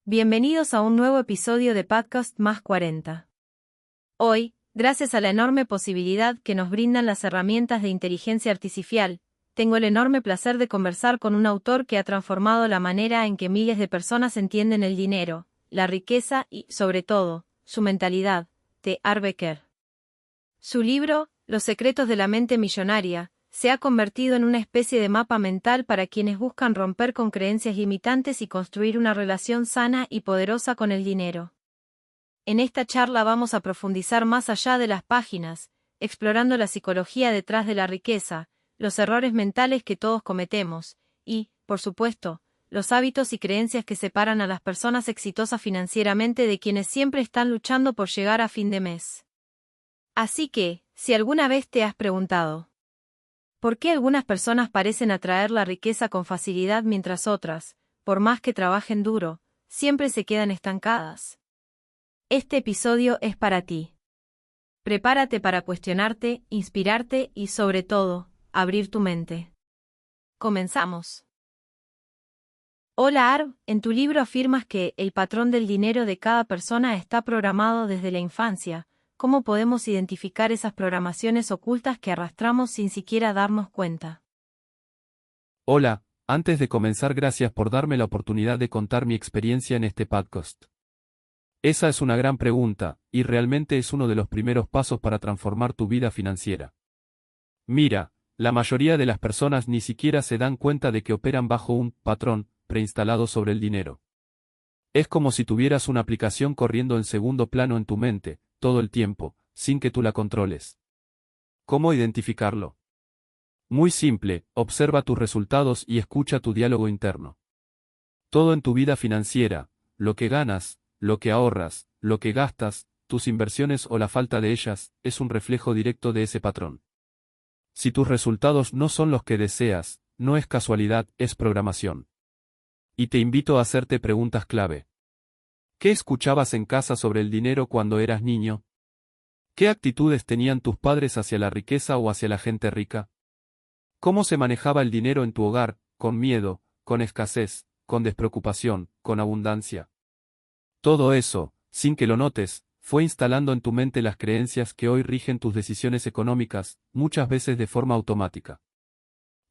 Bienvenidos a un nuevo episodio de Podcast Más 40. Hoy, gracias a la enorme posibilidad que nos brindan las herramientas de inteligencia artificial, tengo el enorme placer de conversar con un autor que ha transformado la manera en que miles de personas entienden el dinero, la riqueza y, sobre todo, su mentalidad, T. Harv Eker. Su libro, Los secretos de la mente millonaria, se ha convertido en una especie de mapa mental para quienes buscan romper con creencias limitantes y construir una relación sana y poderosa con el dinero. En esta charla vamos a profundizar más allá de las páginas, explorando la psicología detrás de la riqueza, los errores mentales que todos cometemos, y, por supuesto, los hábitos y creencias que separan a las personas exitosas financieramente de quienes siempre están luchando por llegar a fin de mes. Así que, si alguna vez te has preguntado, ¿por qué algunas personas parecen atraer la riqueza con facilidad mientras otras, por más que trabajen duro, siempre se quedan estancadas? Este episodio es para ti. Prepárate para cuestionarte, inspirarte y, sobre todo, abrir tu mente. Comenzamos. Hola Harv, en tu libro afirmas que el patrón del dinero de cada persona está programado desde la infancia. ¿Cómo podemos identificar esas programaciones ocultas que arrastramos sin siquiera darnos cuenta? Hola, antes de comenzar, gracias por darme la oportunidad de contar mi experiencia en este podcast. Esa es una gran pregunta, y realmente es uno de los primeros pasos para transformar tu vida financiera. Mira, la mayoría de las personas ni siquiera se dan cuenta de que operan bajo un patrón preinstalado sobre el dinero. Es como si tuvieras una aplicación corriendo en segundo plano en tu mente, todo el tiempo, sin que tú la controles. ¿Cómo identificarlo? Muy simple, observa tus resultados y escucha tu diálogo interno. Todo en tu vida financiera, lo que ganas, lo que ahorras, lo que gastas, tus inversiones o la falta de ellas, es un reflejo directo de ese patrón. Si tus resultados no son los que deseas, no es casualidad, es programación. Y te invito a hacerte preguntas clave. ¿Qué escuchabas en casa sobre el dinero cuando eras niño? ¿Qué actitudes tenían tus padres hacia la riqueza o hacia la gente rica? ¿Cómo se manejaba el dinero en tu hogar, con miedo, con escasez, con despreocupación, con abundancia? Todo eso, sin que lo notes, fue instalando en tu mente las creencias que hoy rigen tus decisiones económicas, muchas veces de forma automática.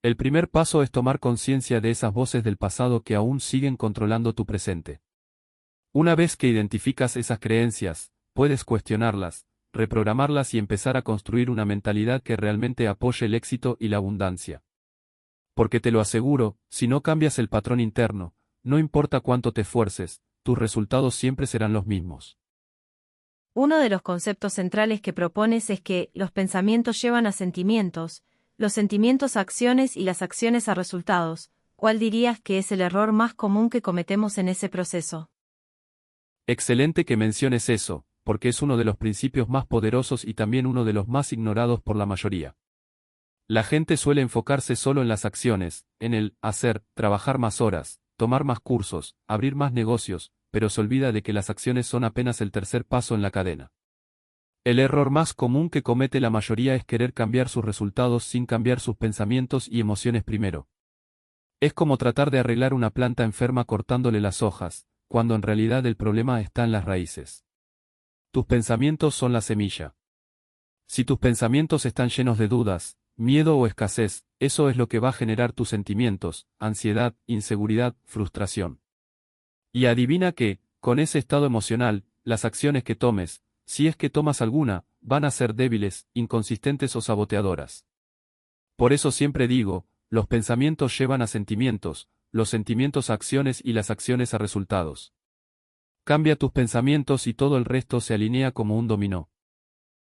El primer paso es tomar conciencia de esas voces del pasado que aún siguen controlando tu presente. Una vez que identificas esas creencias, puedes cuestionarlas, reprogramarlas y empezar a construir una mentalidad que realmente apoye el éxito y la abundancia. Porque te lo aseguro, si no cambias el patrón interno, no importa cuánto te esfuerces, tus resultados siempre serán los mismos. Uno de los conceptos centrales que propones es que los pensamientos llevan a sentimientos, los sentimientos a acciones y las acciones a resultados. ¿Cuál dirías que es el error más común que cometemos en ese proceso? Excelente que menciones eso, porque es uno de los principios más poderosos y también uno de los más ignorados por la mayoría. La gente suele enfocarse solo en las acciones, en el hacer, trabajar más horas, tomar más cursos, abrir más negocios, pero se olvida de que las acciones son apenas el tercer paso en la cadena. El error más común que comete la mayoría es querer cambiar sus resultados sin cambiar sus pensamientos y emociones primero. Es como tratar de arreglar una planta enferma cortándole las hojas, cuando en realidad el problema está en las raíces. Tus pensamientos son la semilla. Si tus pensamientos están llenos de dudas, miedo o escasez, eso es lo que va a generar tus sentimientos, ansiedad, inseguridad, frustración. Y adivina que, con ese estado emocional, las acciones que tomes, si es que tomas alguna, van a ser débiles, inconsistentes o saboteadoras. Por eso siempre digo, los pensamientos llevan a sentimientos, los sentimientos a acciones y las acciones a resultados. Cambia tus pensamientos y todo el resto se alinea como un dominó.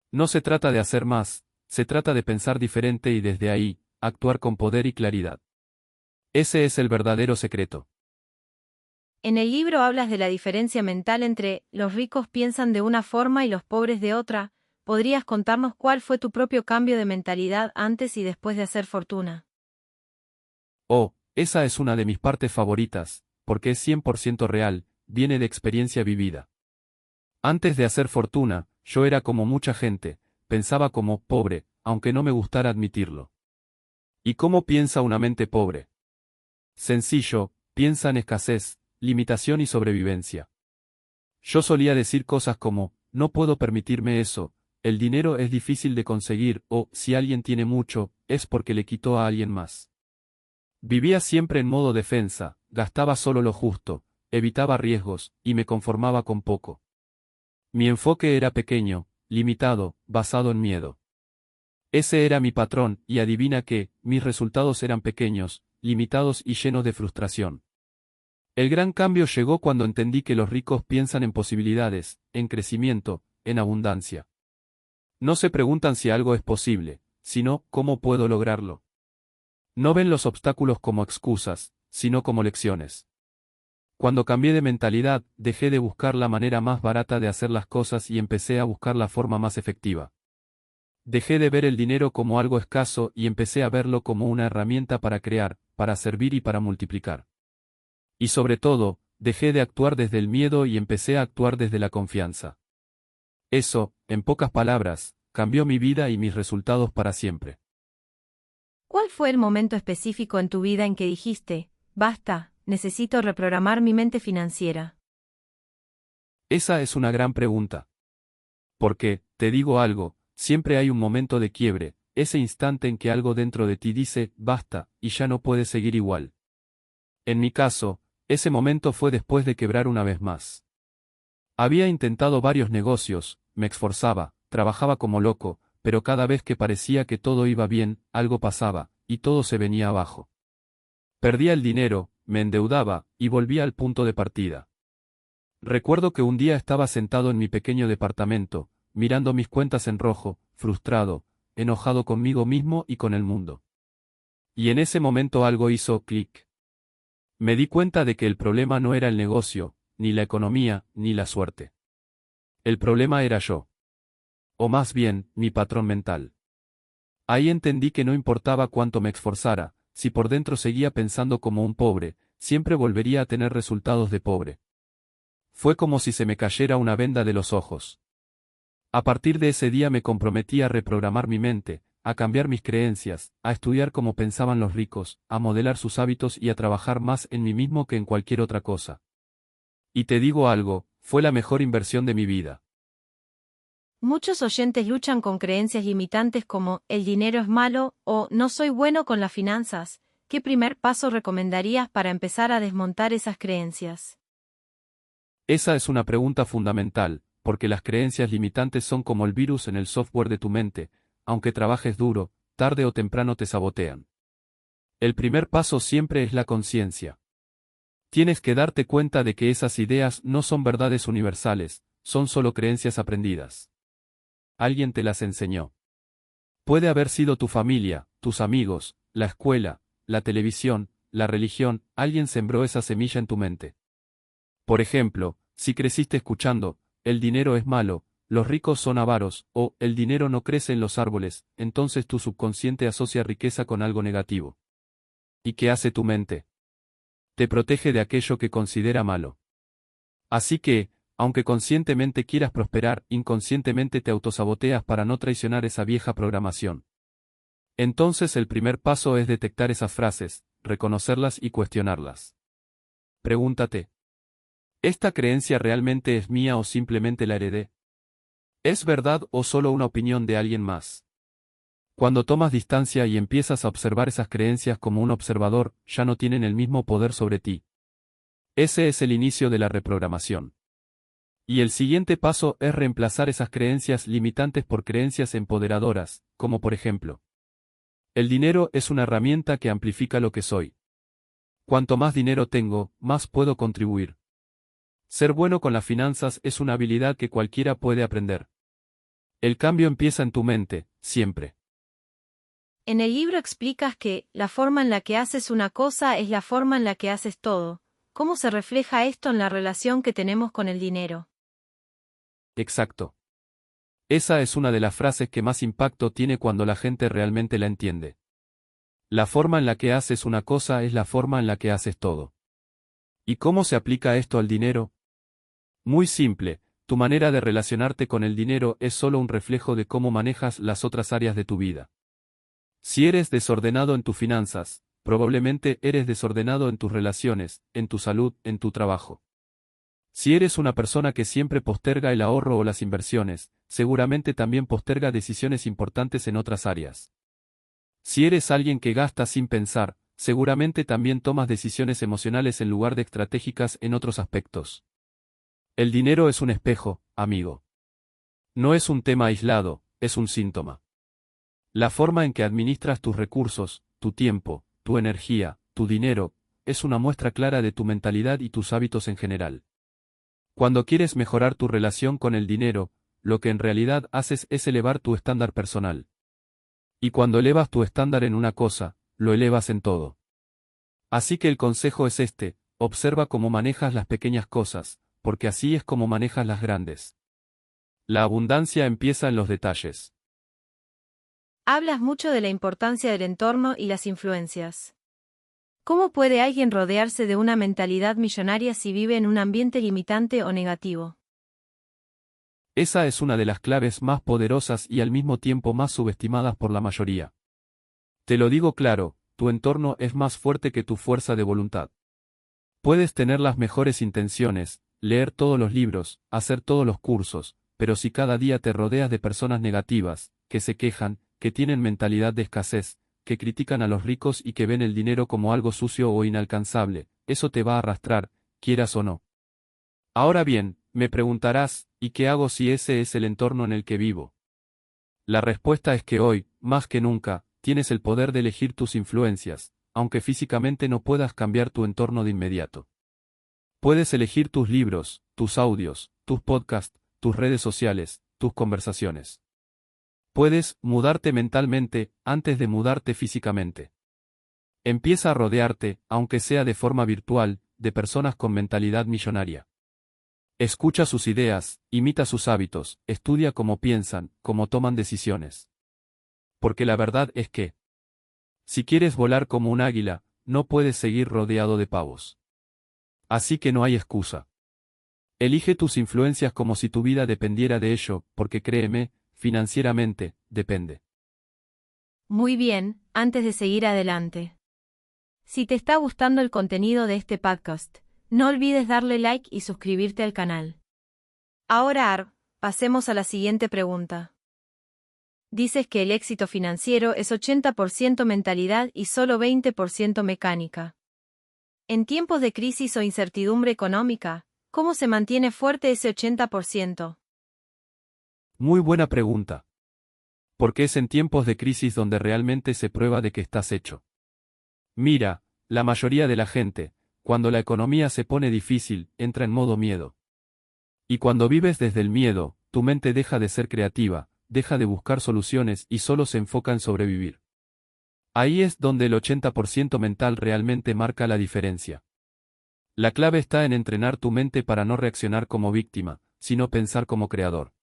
No se trata de hacer más, se trata de pensar diferente y desde ahí, actuar con poder y claridad. Ese es el verdadero secreto. En el libro hablas de la diferencia mental entre los ricos piensan de una forma y los pobres de otra. ¿Podrías contarnos cuál fue tu propio cambio de mentalidad antes y después de hacer fortuna? Oh, esa es una de mis partes favoritas, porque es 100% real, viene de experiencia vivida. Antes de hacer fortuna, yo era como mucha gente, pensaba como pobre, aunque no me gustara admitirlo. ¿Y cómo piensa una mente pobre? Sencillo, piensa en escasez, limitación y sobrevivencia. Yo solía decir cosas como, no puedo permitirme eso, el dinero es difícil de conseguir, o, si alguien tiene mucho, es porque le quitó a alguien más. Vivía siempre en modo defensa, gastaba solo lo justo, evitaba riesgos, y me conformaba con poco. Mi enfoque era pequeño, limitado, basado en miedo. Ese era mi patrón, y adivina qué, mis resultados eran pequeños, limitados y llenos de frustración. El gran cambio llegó cuando entendí que los ricos piensan en posibilidades, en crecimiento, en abundancia. No se preguntan si algo es posible, sino cómo puedo lograrlo. No ven los obstáculos como excusas, sino como lecciones. Cuando cambié de mentalidad, dejé de buscar la manera más barata de hacer las cosas y empecé a buscar la forma más efectiva. Dejé de ver el dinero como algo escaso y empecé a verlo como una herramienta para crear, para servir y para multiplicar. Y sobre todo, dejé de actuar desde el miedo y empecé a actuar desde la confianza. Eso, en pocas palabras, cambió mi vida y mis resultados para siempre. ¿Cuál fue el momento específico en tu vida en que dijiste, basta, necesito reprogramar mi mente financiera? Esa es una gran pregunta. Porque, te digo algo, siempre hay un momento de quiebre, ese instante en que algo dentro de ti dice, basta, y ya no puedes seguir igual. En mi caso, ese momento fue después de quebrar una vez más. Había intentado varios negocios, me esforzaba, trabajaba como loco, pero cada vez que parecía que todo iba bien, algo pasaba, y todo se venía abajo. Perdía el dinero, me endeudaba, y volvía al punto de partida. Recuerdo que un día estaba sentado en mi pequeño departamento, mirando mis cuentas en rojo, frustrado, enojado conmigo mismo y con el mundo. Y en ese momento algo hizo clic. Me di cuenta de que el problema no era el negocio, ni la economía, ni la suerte. El problema era yo. O más bien, mi patrón mental. Ahí entendí que no importaba cuánto me esforzara, si por dentro seguía pensando como un pobre, siempre volvería a tener resultados de pobre. Fue como si se me cayera una venda de los ojos. A partir de ese día me comprometí a reprogramar mi mente, a cambiar mis creencias, a estudiar cómo pensaban los ricos, a modelar sus hábitos y a trabajar más en mí mismo que en cualquier otra cosa. Y te digo algo, fue la mejor inversión de mi vida. Muchos oyentes luchan con creencias limitantes como el dinero es malo o no soy bueno con las finanzas. ¿Qué primer paso recomendarías para empezar a desmontar esas creencias? Esa es una pregunta fundamental, porque las creencias limitantes son como el virus en el software de tu mente, aunque trabajes duro, tarde o temprano te sabotean. El primer paso siempre es la conciencia. Tienes que darte cuenta de que esas ideas no son verdades universales, son solo creencias aprendidas. Alguien te las enseñó. Puede haber sido tu familia, tus amigos, la escuela, la televisión, la religión, alguien sembró esa semilla en tu mente. Por ejemplo, si creciste escuchando, el dinero es malo, los ricos son avaros, o el dinero no crece en los árboles, entonces tu subconsciente asocia riqueza con algo negativo. ¿Y qué hace tu mente? Te protege de aquello que considera malo. Así que, aunque conscientemente quieras prosperar, inconscientemente te autosaboteas para no traicionar esa vieja programación. Entonces el primer paso es detectar esas frases, reconocerlas y cuestionarlas. Pregúntate, ¿esta creencia realmente es mía o simplemente la heredé? ¿Es verdad o solo una opinión de alguien más? Cuando tomas distancia y empiezas a observar esas creencias como un observador, ya no tienen el mismo poder sobre ti. Ese es el inicio de la reprogramación. Y el siguiente paso es reemplazar esas creencias limitantes por creencias empoderadoras, como por ejemplo, el dinero es una herramienta que amplifica lo que soy. Cuanto más dinero tengo, más puedo contribuir. Ser bueno con las finanzas es una habilidad que cualquiera puede aprender. El cambio empieza en tu mente, siempre. En el libro explicas que la forma en la que haces una cosa es la forma en la que haces todo. ¿Cómo se refleja esto en la relación que tenemos con el dinero? Exacto. Esa es una de las frases que más impacto tiene cuando la gente realmente la entiende. La forma en la que haces una cosa es la forma en la que haces todo. ¿Y cómo se aplica esto al dinero? Muy simple, tu manera de relacionarte con el dinero es solo un reflejo de cómo manejas las otras áreas de tu vida. Si eres desordenado en tus finanzas, probablemente eres desordenado en tus relaciones, en tu salud, en tu trabajo. Si eres una persona que siempre posterga el ahorro o las inversiones, seguramente también posterga decisiones importantes en otras áreas. Si eres alguien que gasta sin pensar, seguramente también tomas decisiones emocionales en lugar de estratégicas en otros aspectos. El dinero es un espejo, amigo. No es un tema aislado, es un síntoma. La forma en que administras tus recursos, tu tiempo, tu energía, tu dinero, es una muestra clara de tu mentalidad y tus hábitos en general. Cuando quieres mejorar tu relación con el dinero, lo que en realidad haces es elevar tu estándar personal. Y cuando elevas tu estándar en una cosa, lo elevas en todo. Así que el consejo es este: observa cómo manejas las pequeñas cosas, porque así es como manejas las grandes. La abundancia empieza en los detalles. Hablas mucho de la importancia del entorno y las influencias. ¿Cómo puede alguien rodearse de una mentalidad millonaria si vive en un ambiente limitante o negativo? Esa es una de las claves más poderosas y al mismo tiempo más subestimadas por la mayoría. Te lo digo claro, tu entorno es más fuerte que tu fuerza de voluntad. Puedes tener las mejores intenciones, leer todos los libros, hacer todos los cursos, pero si cada día te rodeas de personas negativas, que se quejan, que tienen mentalidad de escasez, que critican a los ricos y que ven el dinero como algo sucio o inalcanzable, eso te va a arrastrar, quieras o no. Ahora bien, me preguntarás, ¿y qué hago si ese es el entorno en el que vivo? La respuesta es que hoy, más que nunca, tienes el poder de elegir tus influencias, aunque físicamente no puedas cambiar tu entorno de inmediato. Puedes elegir tus libros, tus audios, tus podcasts, tus redes sociales, tus conversaciones. Puedes mudarte mentalmente antes de mudarte físicamente. Empieza a rodearte, aunque sea de forma virtual, de personas con mentalidad millonaria. Escucha sus ideas, imita sus hábitos, estudia cómo piensan, cómo toman decisiones. Porque la verdad es que, si quieres volar como un águila, no puedes seguir rodeado de pavos. Así que no hay excusa. Elige tus influencias como si tu vida dependiera de ello, porque créeme, financieramente, depende. Muy bien, antes de seguir adelante. Si te está gustando el contenido de este podcast, no olvides darle like y suscribirte al canal. Ahora, pasemos a la siguiente pregunta. Dices que el éxito financiero es 80% mentalidad y solo 20% mecánica. En tiempos de crisis o incertidumbre económica, ¿cómo se mantiene fuerte ese 80%? Muy buena pregunta. Porque es en tiempos de crisis donde realmente se prueba de que estás hecho. Mira, la mayoría de la gente, cuando la economía se pone difícil, entra en modo miedo. Y cuando vives desde el miedo, tu mente deja de ser creativa, deja de buscar soluciones y solo se enfoca en sobrevivir. Ahí es donde el 80% mental realmente marca la diferencia. La clave está en entrenar tu mente para no reaccionar como víctima, sino pensar como creador.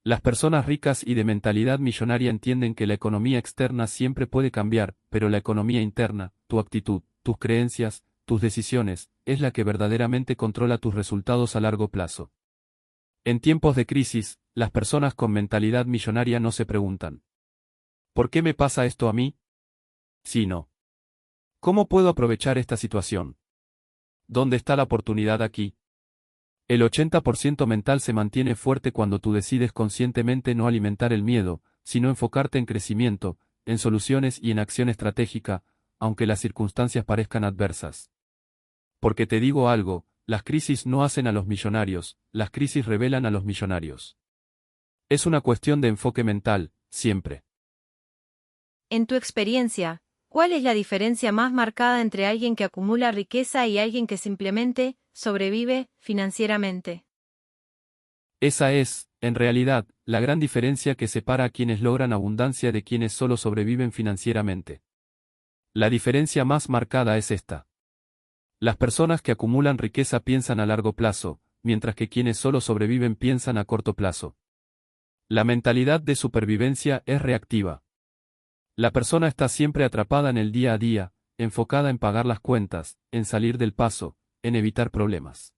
Las personas ricas y de mentalidad millonaria entienden que la economía externa siempre puede cambiar, pero la economía interna, tu actitud, tus creencias, tus decisiones, es la que verdaderamente controla tus resultados a largo plazo. En tiempos de crisis, las personas con mentalidad millonaria no se preguntan: ¿por qué me pasa esto a mí? Sino, ¿cómo puedo aprovechar esta situación? ¿Dónde está la oportunidad aquí? El 80% mental se mantiene fuerte cuando tú decides conscientemente no alimentar el miedo, sino enfocarte en crecimiento, en soluciones y en acción estratégica, aunque las circunstancias parezcan adversas. Porque te digo algo, las crisis no hacen a los millonarios, las crisis revelan a los millonarios. Es una cuestión de enfoque mental, siempre. En tu experiencia, ¿cuál es la diferencia más marcada entre alguien que acumula riqueza y alguien que simplemente sobrevive financieramente? Esa es, en realidad, la gran diferencia que separa a quienes logran abundancia de quienes solo sobreviven financieramente. La diferencia más marcada es esta. Las personas que acumulan riqueza piensan a largo plazo, mientras que quienes solo sobreviven piensan a corto plazo. La mentalidad de supervivencia es reactiva. La persona está siempre atrapada en el día a día, enfocada en pagar las cuentas, en salir del paso, en evitar problemas.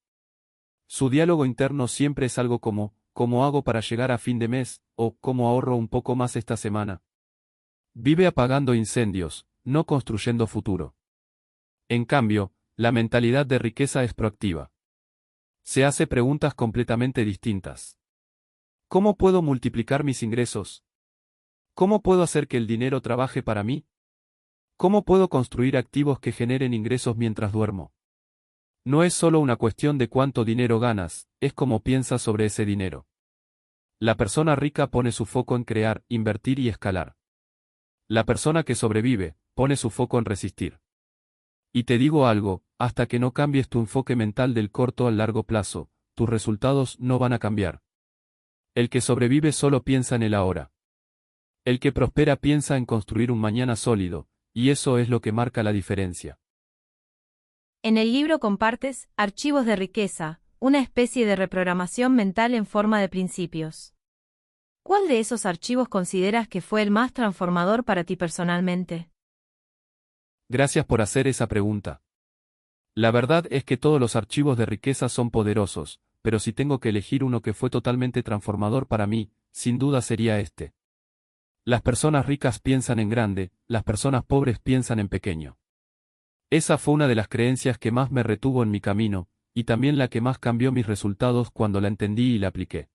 Su diálogo interno siempre es algo como: ¿cómo hago para llegar a fin de mes? O ¿cómo ahorro un poco más esta semana? Vive apagando incendios, no construyendo futuro. En cambio, la mentalidad de riqueza es proactiva. Se hace preguntas completamente distintas. ¿Cómo puedo multiplicar mis ingresos? ¿Cómo puedo hacer que el dinero trabaje para mí? ¿Cómo puedo construir activos que generen ingresos mientras duermo? No es solo una cuestión de cuánto dinero ganas, es cómo piensas sobre ese dinero. La persona rica pone su foco en crear, invertir y escalar. La persona que sobrevive, pone su foco en resistir. Y te digo algo, hasta que no cambies tu enfoque mental del corto al largo plazo, tus resultados no van a cambiar. El que sobrevive solo piensa en el ahora. El que prospera piensa en construir un mañana sólido, y eso es lo que marca la diferencia. En el libro compartes Archivos de riqueza, una especie de reprogramación mental en forma de principios. ¿Cuál de esos archivos consideras que fue el más transformador para ti personalmente? Gracias por hacer esa pregunta. La verdad es que todos los archivos de riqueza son poderosos, pero si tengo que elegir uno que fue totalmente transformador para mí, sin duda sería este. Las personas ricas piensan en grande, las personas pobres piensan en pequeño. Esa fue una de las creencias que más me retuvo en mi camino, y también la que más cambió mis resultados cuando la entendí y la apliqué.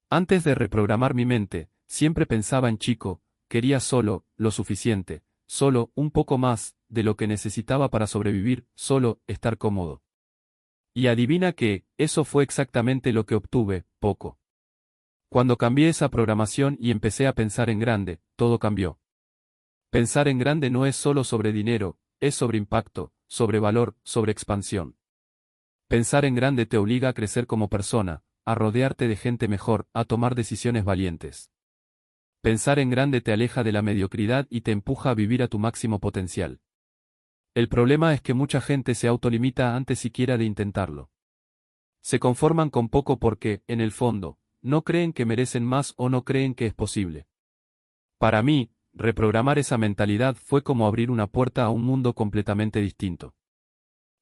Antes de reprogramar mi mente, siempre pensaba en chico, quería solo, lo suficiente, solo, un poco más, de lo que necesitaba para sobrevivir, solo, estar cómodo. Y adivina qué, eso fue exactamente lo que obtuve, poco. Cuando cambié esa programación y empecé a pensar en grande, todo cambió. Pensar en grande no es solo sobre dinero, es sobre impacto, sobre valor, sobre expansión. Pensar en grande te obliga a crecer como persona, a rodearte de gente mejor, a tomar decisiones valientes. Pensar en grande te aleja de la mediocridad y te empuja a vivir a tu máximo potencial. El problema es que mucha gente se autolimita antes siquiera de intentarlo. Se conforman con poco porque, en el fondo, no creen que merecen más o no creen que es posible. Para mí, reprogramar esa mentalidad fue como abrir una puerta a un mundo completamente distinto.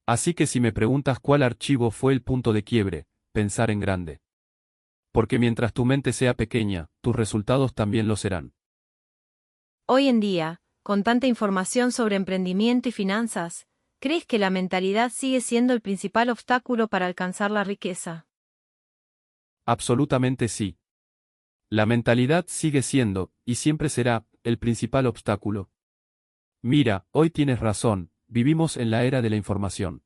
Así que si me preguntas cuál archivo fue el punto de quiebre, pensar en grande. Porque mientras tu mente sea pequeña, tus resultados también lo serán. Hoy en día, con tanta información sobre emprendimiento y finanzas, ¿crees que la mentalidad sigue siendo el principal obstáculo para alcanzar la riqueza? Absolutamente sí. La mentalidad sigue siendo, y siempre será, el principal obstáculo. Mira, hoy tienes razón, vivimos en la era de la información.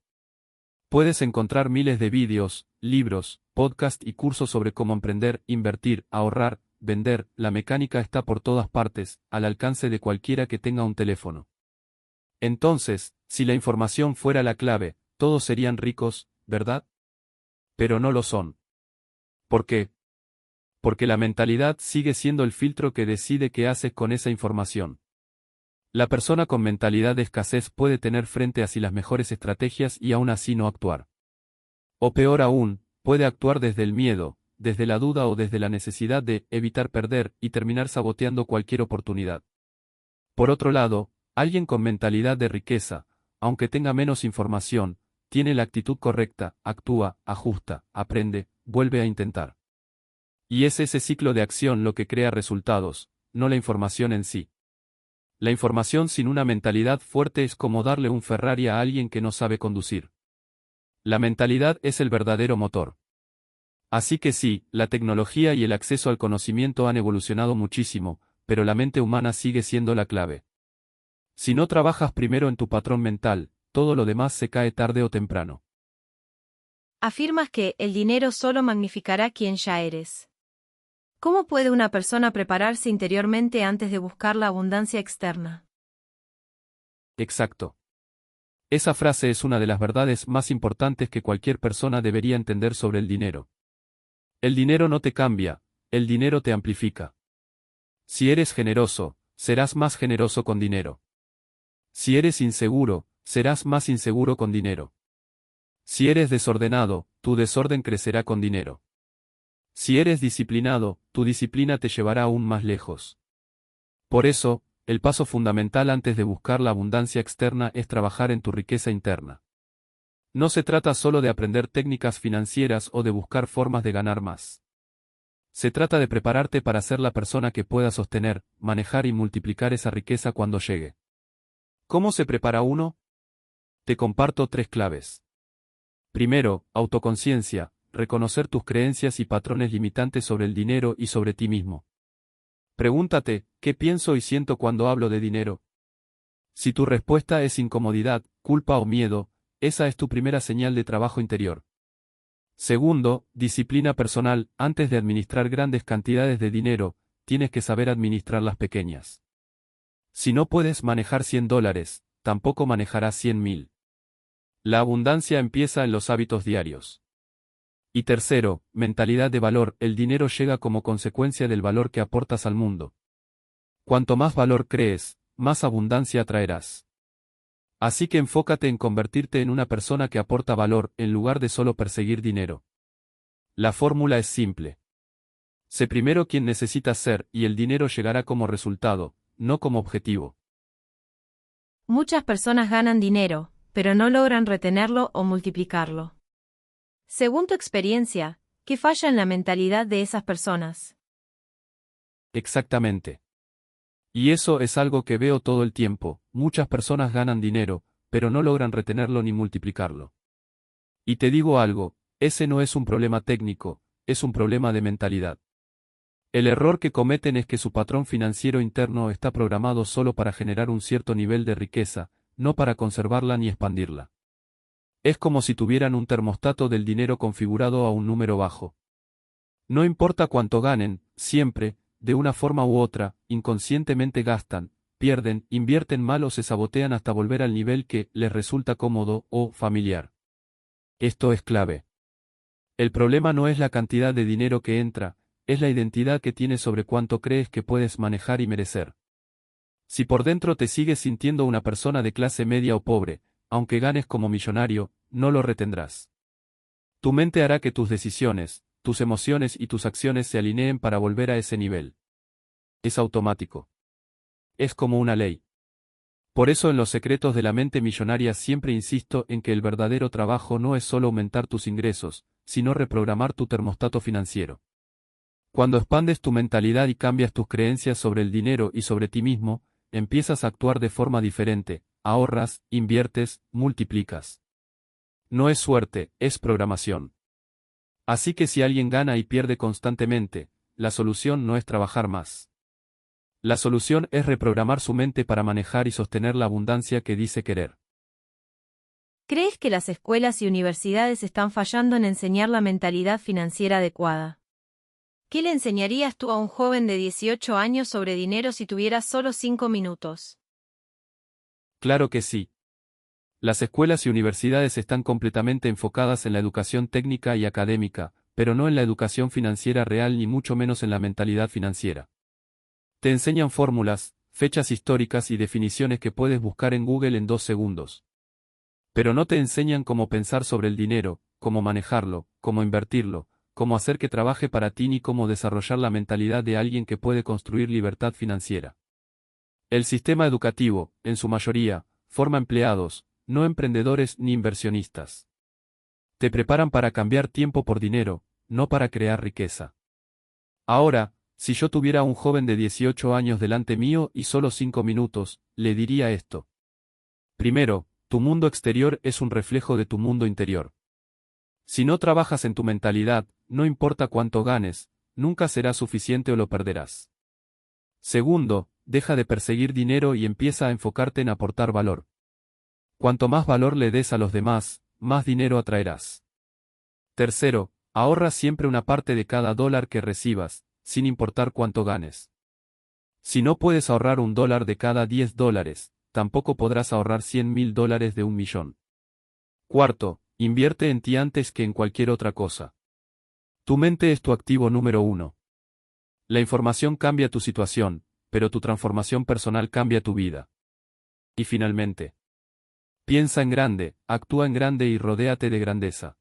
Puedes encontrar miles de vídeos, libros, podcasts y cursos sobre cómo emprender, invertir, ahorrar, vender, la mecánica está por todas partes, al alcance de cualquiera que tenga un teléfono. Entonces, si la información fuera la clave, todos serían ricos, ¿verdad? Pero no lo son. ¿Por qué? Porque la mentalidad sigue siendo el filtro que decide qué haces con esa información. La persona con mentalidad de escasez puede tener frente a sí las mejores estrategias y aún así no actuar. O peor aún, puede actuar desde el miedo, desde la duda o desde la necesidad de evitar perder y terminar saboteando cualquier oportunidad. Por otro lado, alguien con mentalidad de riqueza, aunque tenga menos información, tiene la actitud correcta, actúa, ajusta, aprende, vuelve a intentar. Y es ese ciclo de acción lo que crea resultados, no la información en sí. La información sin una mentalidad fuerte es como darle un Ferrari a alguien que no sabe conducir. La mentalidad es el verdadero motor. Así que sí, la tecnología y el acceso al conocimiento han evolucionado muchísimo, pero la mente humana sigue siendo la clave. Si no trabajas primero en tu patrón mental, todo lo demás se cae tarde o temprano. Afirmas que el dinero solo magnificará quien ya eres. ¿Cómo puede una persona prepararse interiormente antes de buscar la abundancia externa? Exacto. Esa frase es una de las verdades más importantes que cualquier persona debería entender sobre el dinero. El dinero no te cambia, el dinero te amplifica. Si eres generoso, serás más generoso con dinero. Si eres inseguro, serás más inseguro con dinero. Si eres desordenado, tu desorden crecerá con dinero. Si eres disciplinado, tu disciplina te llevará aún más lejos. Por eso, el paso fundamental antes de buscar la abundancia externa es trabajar en tu riqueza interna. No se trata solo de aprender técnicas financieras o de buscar formas de ganar más. Se trata de prepararte para ser la persona que pueda sostener, manejar y multiplicar esa riqueza cuando llegue. ¿Cómo se prepara uno? Te comparto 3 claves. Primero, autoconciencia, reconocer tus creencias y patrones limitantes sobre el dinero y sobre ti mismo. Pregúntate, ¿qué pienso y siento cuando hablo de dinero? Si tu respuesta es incomodidad, culpa o miedo, esa es tu primera señal de trabajo interior. Segundo, disciplina personal. Antes de administrar grandes cantidades de dinero, tienes que saber administrar las pequeñas. Si no puedes manejar $100, tampoco manejarás 100.000. La abundancia empieza en los hábitos diarios. Y tercero, mentalidad de valor. El dinero llega como consecuencia del valor que aportas al mundo. Cuanto más valor crees, más abundancia atraerás. Así que enfócate en convertirte en una persona que aporta valor, en lugar de solo perseguir dinero. La fórmula es simple. Sé primero quien necesitas ser, y el dinero llegará como resultado, no como objetivo. Muchas personas ganan dinero, pero no logran retenerlo o multiplicarlo. Según tu experiencia, ¿qué falla en la mentalidad de esas personas? Exactamente. Y eso es algo que veo todo el tiempo. Muchas personas ganan dinero, pero no logran retenerlo ni multiplicarlo. Y te digo algo, ese no es un problema técnico, es un problema de mentalidad. El error que cometen es que su patrón financiero interno está programado solo para generar un cierto nivel de riqueza, no para conservarla ni expandirla. Es como si tuvieran un termostato del dinero configurado a un número bajo. No importa cuánto ganen, siempre, de una forma u otra, inconscientemente gastan, pierden, invierten mal o se sabotean hasta volver al nivel que les resulta cómodo o familiar. Esto es clave. El problema no es la cantidad de dinero que entra, es la identidad que tienes sobre cuánto crees que puedes manejar y merecer. Si por dentro te sigues sintiendo una persona de clase media o pobre, aunque ganes como millonario, no lo retendrás. Tu mente hará que tus decisiones, tus emociones y tus acciones se alineen para volver a ese nivel. Es automático. Es como una ley. Por eso en los secretos de la mente millonaria siempre insisto en que el verdadero trabajo no es solo aumentar tus ingresos, sino reprogramar tu termostato financiero. Cuando expandes tu mentalidad y cambias tus creencias sobre el dinero y sobre ti mismo, empiezas a actuar de forma diferente, ahorras, inviertes, multiplicas. No es suerte, es programación. Así que si alguien gana y pierde constantemente, la solución no es trabajar más. La solución es reprogramar su mente para manejar y sostener la abundancia que dice querer. ¿Crees que las escuelas y universidades están fallando en enseñar la mentalidad financiera adecuada? ¿Qué le enseñarías tú a un joven de 18 años sobre dinero si tuvieras solo 5 minutos? Claro que sí. Las escuelas y universidades están completamente enfocadas en la educación técnica y académica, pero no en la educación financiera real ni mucho menos en la mentalidad financiera. Te enseñan fórmulas, fechas históricas y definiciones que puedes buscar en Google en 2 segundos. Pero no te enseñan cómo pensar sobre el dinero, cómo manejarlo, cómo invertirlo, cómo hacer que trabaje para ti ni cómo desarrollar la mentalidad de alguien que puede construir libertad financiera. El sistema educativo, en su mayoría, forma empleados, no emprendedores ni inversionistas. Te preparan para cambiar tiempo por dinero, no para crear riqueza. Ahora, si yo tuviera a un joven de 18 años delante mío y solo 5 minutos, le diría esto. Primero, tu mundo exterior es un reflejo de tu mundo interior. Si no trabajas en tu mentalidad, no importa cuánto ganes, nunca será suficiente o lo perderás. Segundo, deja de perseguir dinero y empieza a enfocarte en aportar valor. Cuanto más valor le des a los demás, más dinero atraerás. Tercero, ahorra siempre una parte de cada dólar que recibas, sin importar cuánto ganes. Si no puedes ahorrar $1 de cada $10, tampoco podrás ahorrar $100.000 de 1.000.000. Cuarto, invierte en ti antes que en cualquier otra cosa. Tu mente es tu activo número 1. La información cambia tu situación, pero tu transformación personal cambia tu vida. Y finalmente, piensa en grande, actúa en grande y rodéate de grandeza.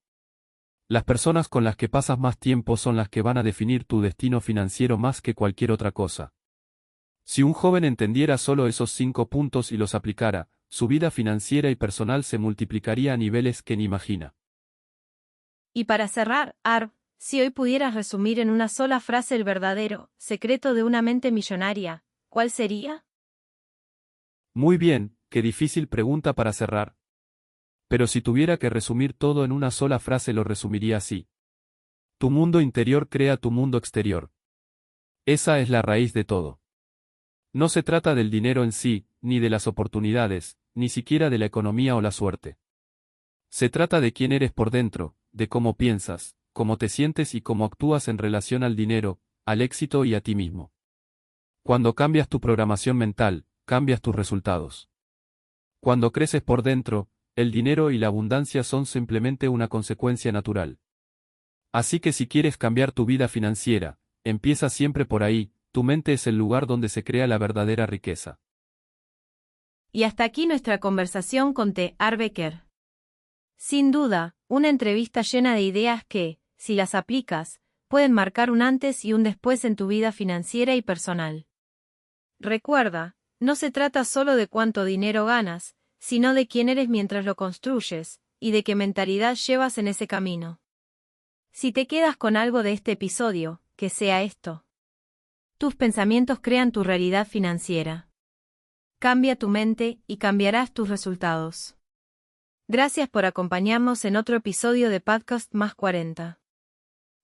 Las personas con las que pasas más tiempo son las que van a definir tu destino financiero más que cualquier otra cosa. Si un joven entendiera solo esos 5 puntos y los aplicara, su vida financiera y personal se multiplicaría a niveles que ni imagina. Y para cerrar, Arv, si hoy pudieras resumir en una sola frase el verdadero secreto de una mente millonaria, ¿cuál sería? Muy bien, Qué difícil pregunta para cerrar. Pero si tuviera que resumir todo en una sola frase lo resumiría así. Tu mundo interior crea tu mundo exterior. Esa es la raíz de todo. No se trata del dinero en sí, ni de las oportunidades, ni siquiera de la economía o la suerte. Se trata de quién eres por dentro, de cómo piensas, cómo te sientes y cómo actúas en relación al dinero, al éxito y a ti mismo. Cuando cambias tu programación mental, cambias tus resultados. Cuando creces por dentro, el dinero y la abundancia son simplemente una consecuencia natural. Así que si quieres cambiar tu vida financiera, empieza siempre por ahí, tu mente es el lugar donde se crea la verdadera riqueza. Y hasta aquí nuestra conversación con T. Harv Eker. Sin duda, una entrevista llena de ideas que, si las aplicas, pueden marcar un antes y un después en tu vida financiera y personal. Recuerda, no se trata solo de cuánto dinero ganas, sino de quién eres mientras lo construyes, y de qué mentalidad llevas en ese camino. Si te quedas con algo de este episodio, que sea esto. Tus pensamientos crean tu realidad financiera. Cambia tu mente y cambiarás tus resultados. Gracias por acompañarnos en otro episodio de Podcast Más 40.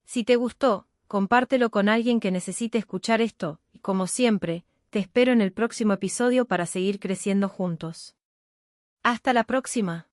Si te gustó, compártelo con alguien que necesite escuchar esto, y como siempre, te espero en el próximo episodio para seguir creciendo juntos. Hasta la próxima.